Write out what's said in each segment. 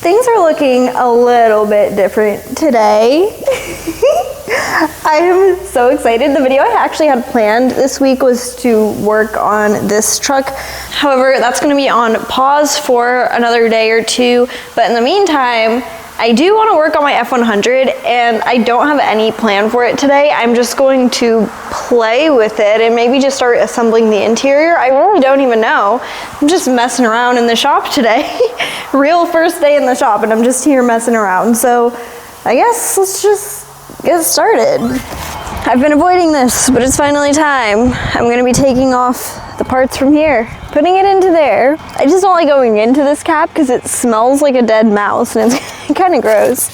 things are looking a little bit different today. I am so excited. The video I actually had planned this week was to work on this truck. However, that's going to be on pause for another day or two. But in the meantime, I do want to work on my F100 and I don't have any plan for it today. I'm just going to play with it and maybe just start assembling the interior. I really don't even know. I'm just messing around in the shop today. Real first day in the shop and I'm just here messing around. So I guess let's just get started. I've been avoiding this, but it's finally time. I'm going to be taking off the parts from here, putting it into there. I just don't like going into this cap because it smells like a dead mouse and it's kind of gross.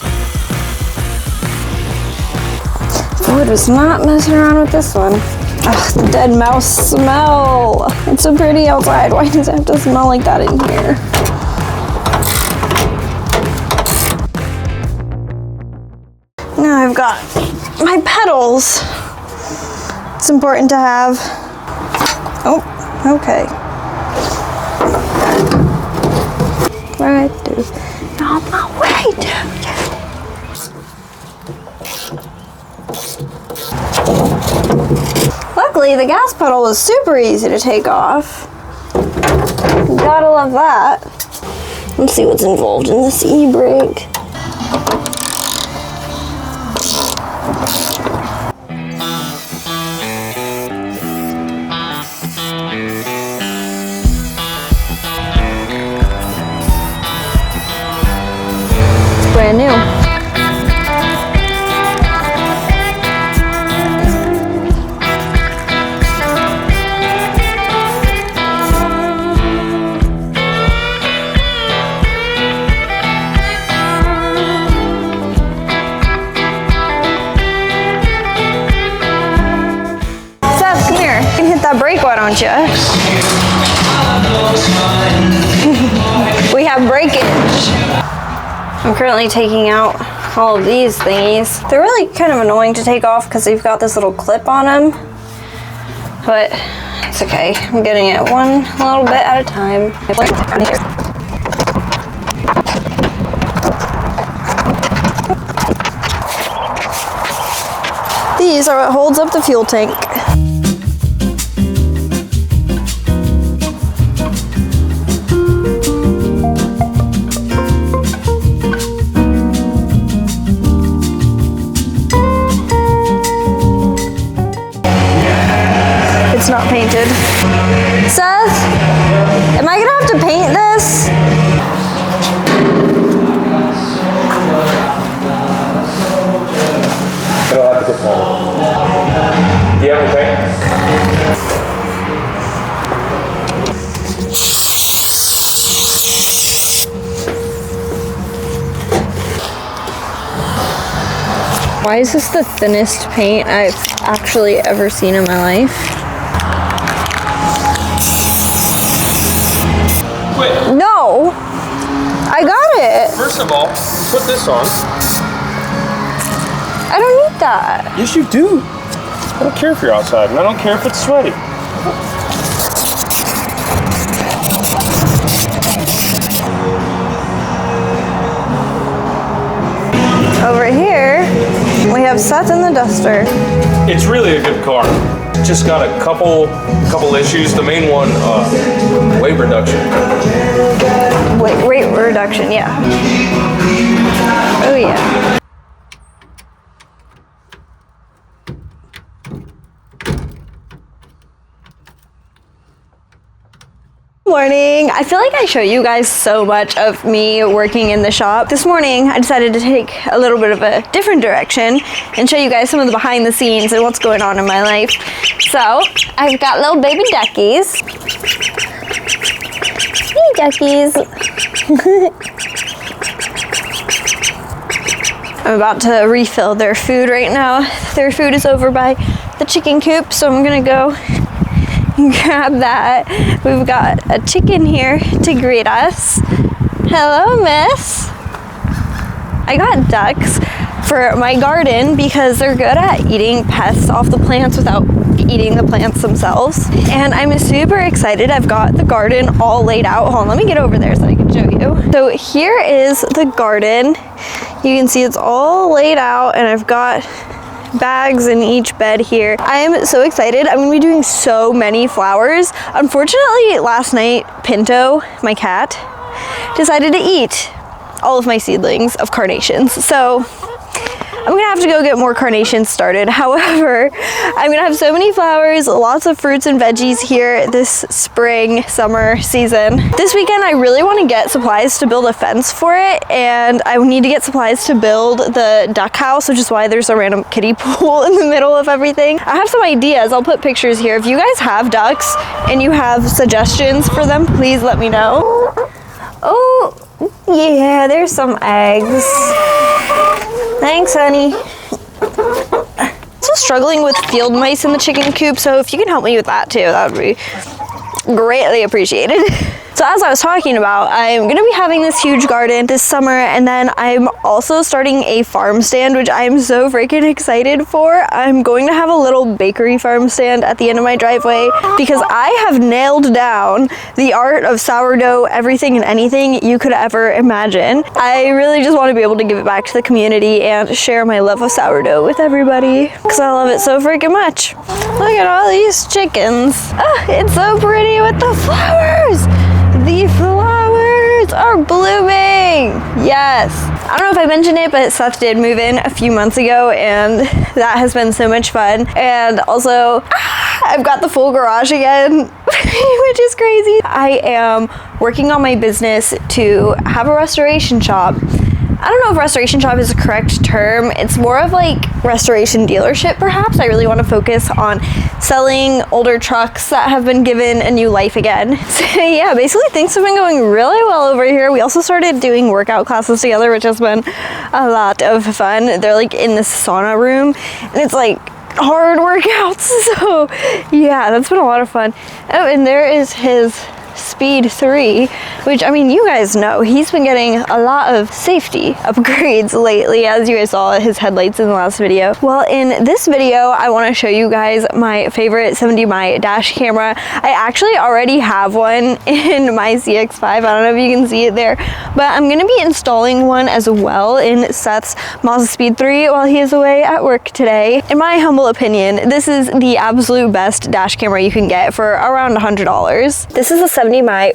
Ford was not messing around with this one. Ugh, the dead mouse smell. It's so pretty outside. Why does it have to smell like that in here? Now I've got my pedals. It's important to have. Oh, okay. Right, dude. Out my way, dude. Luckily, the gas pedal was super easy to take off. Gotta love that. Let's see what's involved in this e-brake. Brand new. Seth, come here. You can hit that brake, why don't you? We have breakage. I'm currently taking out all of these thingies. They're really kind of annoying to take off because they've got this little clip on them, but it's okay. I'm getting it one little bit at a time. These are what holds up the fuel tank. It's not painted. Seth, am I gonna have to paint this? I don't have to get more. Do you have any paint? Why is this the thinnest paint I've actually ever seen in my life? Wait. No! I got it! First of all, put this on. I don't need that. Yes, you do. I don't care if you're outside, and I don't care if it's sweaty. Over here, we have Seth and the Duster. It's really a good car. Just got a couple issues. The main one, weight reduction. Weight reduction, yeah. Oh yeah. Morning. I feel like I show you guys so much of me working in the shop. This morning I decided to take a little bit of a different direction and show you guys some of the behind the scenes and what's going on in my life. So I've got little baby duckies. Hey duckies. I'm about to refill their food right now. Their food is over by the chicken coop, so I'm gonna go grab that. We've got a chicken here to greet us. Hello, miss. I got ducks for my garden because they're good at eating pests off the plants without eating the plants themselves. And I'm super excited. I've got the garden all laid out. Hold on, let me get over there so I can show you. So here is the garden. You can see it's all laid out, and I've got bags in each bed here. I am so excited. I'm gonna be doing so many flowers. Unfortunately, last night, Pinto, my cat, decided to eat all of my seedlings of carnations. So I'm gonna have to go get more carnations started. However, I'm gonna have so many flowers, lots of fruits and veggies here this spring, summer season. This weekend, I really wanna get supplies to build a fence for it, and I need to get supplies to build the duck house, which is why there's a random kiddie pool in the middle of everything. I have some ideas. I'll put pictures here. If you guys have ducks and you have suggestions for them, please let me know. Oh, yeah, there's some eggs. Thanks, honey. Also struggling with field mice in the chicken coop, so if you can help me with that too, that would be greatly appreciated. So as I was talking about, I'm gonna be having this huge garden this summer, and then I'm also starting a farm stand, which I'm so freaking excited for. I'm going to have a little bakery farm stand at the end of my driveway because I have nailed down the art of sourdough, everything and anything you could ever imagine. I really just want to be able to give it back to the community and share my love of sourdough with everybody because I love it so freaking much. Look at all these chickens. Oh, it's so pretty with the flowers. The flowers are blooming. Yes. I don't know if I mentioned it, but Seth did move in a few months ago, and that has been so much fun. And also, I've got the full garage again, which is crazy. I am working on my business to have a restoration shop. I don't know if restoration shop is a correct term. It's more of like restoration dealership, perhaps. I really want to focus on selling older trucks that have been given a new life again. So yeah, basically things have been going really well over here. We also started doing workout classes together, which has been a lot of fun. They're like in this sauna room, and it's like hard workouts. So yeah, that's been a lot of fun. Oh, and there is his Speed 3, which, I mean, you guys know he's been getting a lot of safety upgrades lately, as you guys saw his headlights in the last video. Well, in this video, I want to show you guys my favorite 70mm dash camera. I actually already have one in my CX-5. I don't know if you can see it there, but I'm going to be installing one as well in Seth's Mazda Speed 3 while he is away at work today. In my humble opinion, this is the absolute best dash camera you can get for around $100. This is a 70mm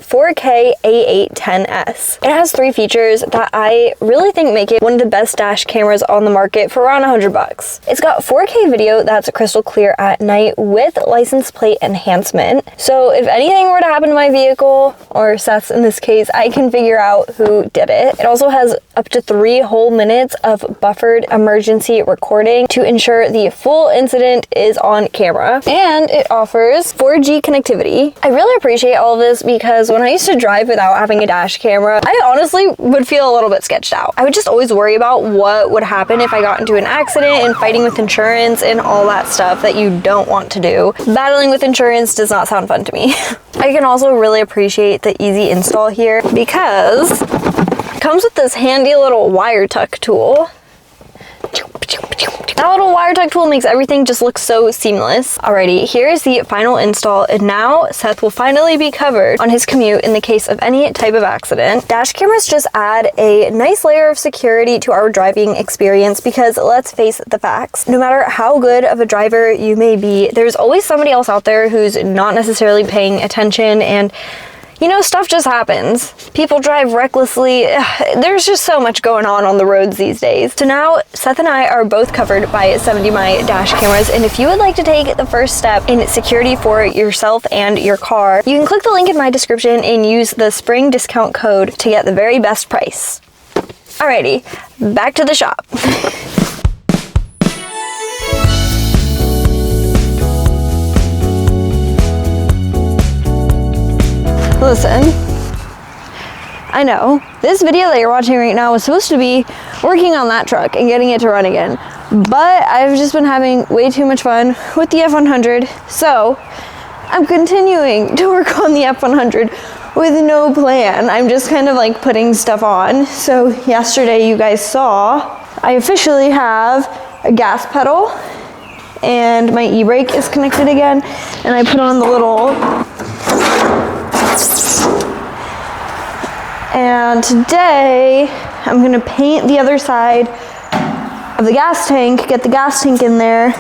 4K A810S. It has 3 features that I really think make it one of the best dash cameras on the market for around $100. It's got 4K video that's crystal clear at night with license plate enhancement. So if anything were to happen to my vehicle, or Seth's in this case, I can figure out who did it. It also has up to 3 whole minutes of buffered emergency recording to ensure the full incident is on camera. And it offers 4G connectivity. I really appreciate all of this because when I used to drive without having a dash camera, I honestly would feel a little bit sketched out. I would just always worry about what would happen if I got into an accident and fighting with insurance and all that stuff that you don't want to do. Battling with insurance does not sound fun to me. I can also really appreciate the easy install here because it comes with this handy little wire tuck tool. That little wire tuck tool makes everything just look so seamless. Alrighty, here's the final install, and now Seth will finally be covered on his commute in the case of any type of accident. Dash cameras just add a nice layer of security to our driving experience because let's face the facts. No matter how good of a driver you may be, there's always somebody else out there who's not necessarily paying attention, and you know, stuff just happens. People drive recklessly. There's just so much going on the roads these days. So now Seth and I are both covered by 70mm dash cameras, and if you would like to take the first step in security for yourself and your car, you can click the link in my description and use the spring discount code to get the very best price. Alrighty, back to the shop. Listen, I know this video that you're watching right now was supposed to be working on that truck and getting it to run again, but I've just been having way too much fun with the F100, so I'm continuing to work on the F100 with no plan. I'm just kind of like putting stuff on. So yesterday you guys saw I officially have a gas pedal and my e-brake is connected again, and I put on the little, and today I'm gonna paint the other side of the gas tank, get the gas tank in there,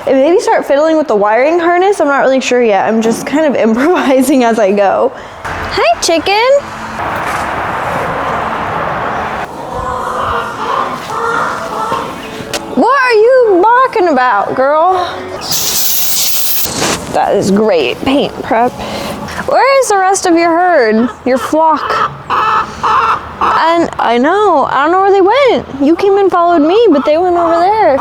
and maybe start fiddling with the wiring harness. I'm not really sure yet. I'm just kind of improvising as I go. Hi, chicken. What are you barking about, girl? That is great paint prep. Where is the rest of your herd, your flock? And I know, I don't know where they went. You came and followed me, but they went over there.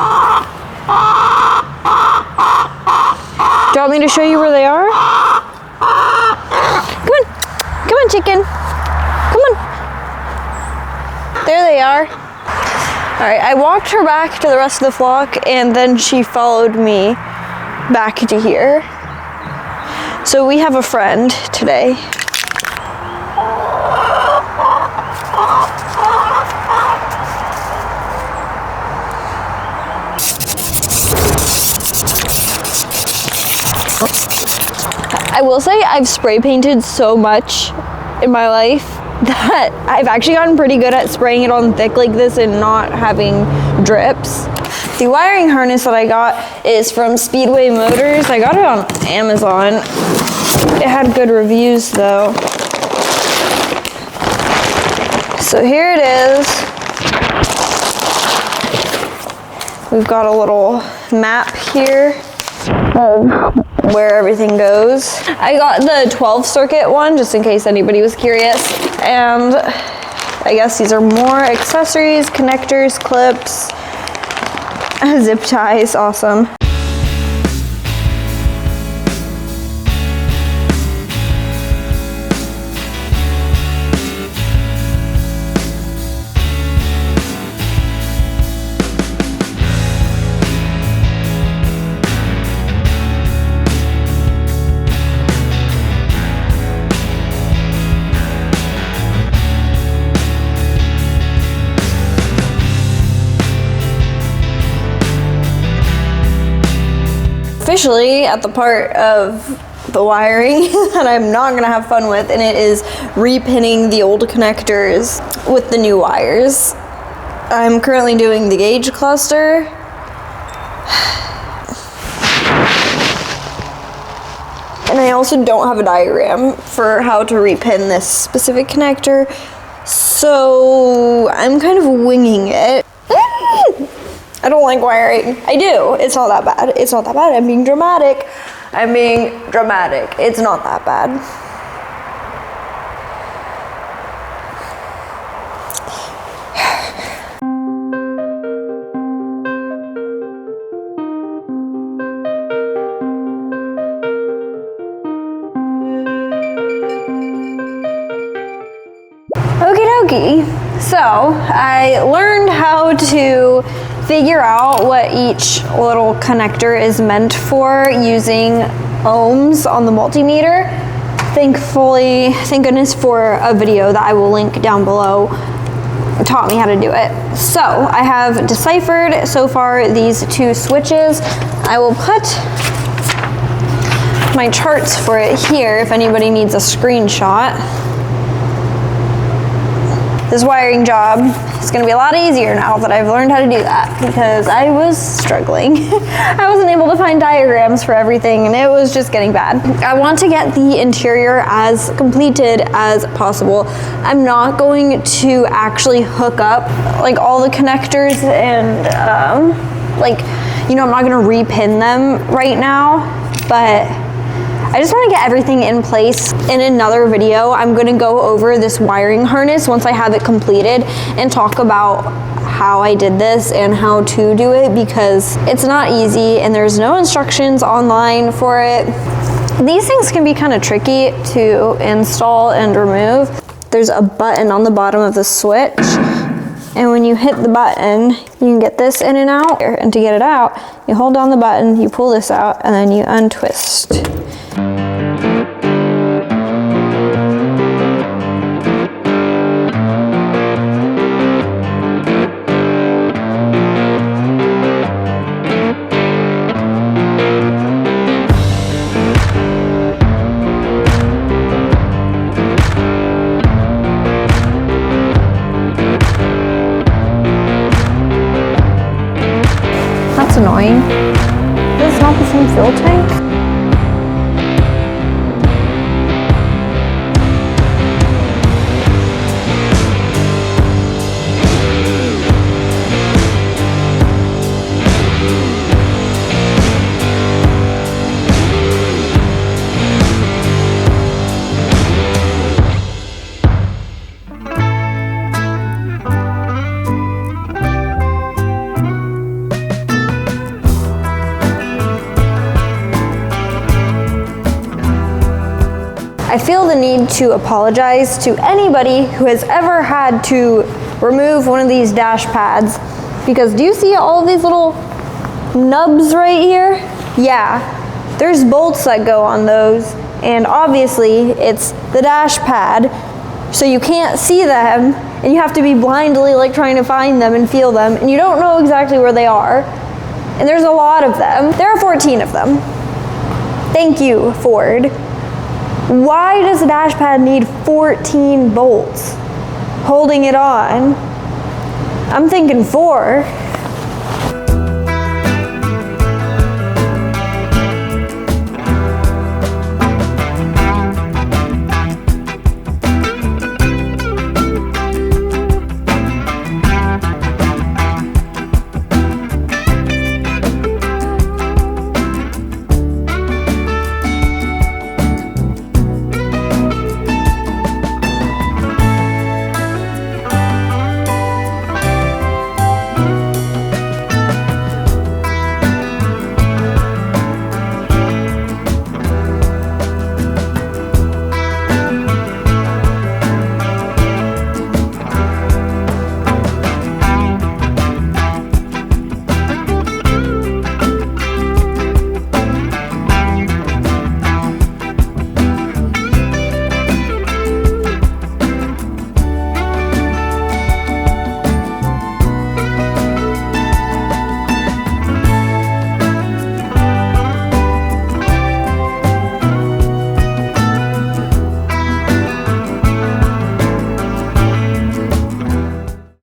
Do you want me to show you where they are? Come on, chicken. Come on. There they are. All right, I walked her back to the rest of the flock, and then she followed me back to here. So we have a friend today. I will say I've spray painted so much in my life that I've actually gotten pretty good at spraying it on thick like this and not having drips. The wiring harness that I got is from Speedway Motors. I got it on Amazon. It had good reviews though. So here it is. We've got a little map here of where everything goes. I got the 12 circuit one just in case anybody was curious. And I guess these are more accessories, connectors, clips, zip ties, awesome. Officially at the part of the wiring that I'm not gonna have fun with, and it is repinning the old connectors with the new wires. I'm currently doing the gauge cluster. And I also don't have a diagram for how to repin this specific connector, so I'm kind of winging it. I don't like wiring. I do. It's not that bad. It's not that bad. I'm being dramatic. I'm being dramatic. It's not that bad. Okie dokie. So I learned how to figure out what each little connector is meant for using ohms on the multimeter. Thankfully, thank goodness for a video that I will link down below taught me how to do it. So I have deciphered so far these two switches. I will put my charts for it here if anybody needs a screenshot. This wiring job is going to be a lot easier now that I've learned how to do that, because I was struggling. I wasn't able to find diagrams for everything and it was just getting bad. I want to get the interior as completed as possible. I'm not going to actually hook up like all the connectors and I'm not going to repin them right now, but I just want to get everything in place. In another video, I'm going to go over this wiring harness once I have it completed and talk about how I did this and how to do it, because it's not easy and there's no instructions online for it. These things can be kind of tricky to install and remove. There's a button on the bottom of the switch, and when you hit the button, you can get this in and out. And to get it out, you hold down the button, you pull this out, and then you untwist. I feel the need to apologize to anybody who has ever had to remove one of these dash pads, because do you see all of these little nubs right here? Yeah, there's bolts that go on those, and obviously it's the dash pad, so you can't see them, and you have to be blindly like trying to find them and feel them, and you don't know exactly where they are. And there's a lot of them. There are 14 of them. Thank you, Ford. Why does the dash pad need 14 bolts holding it on? I'm thinking 4.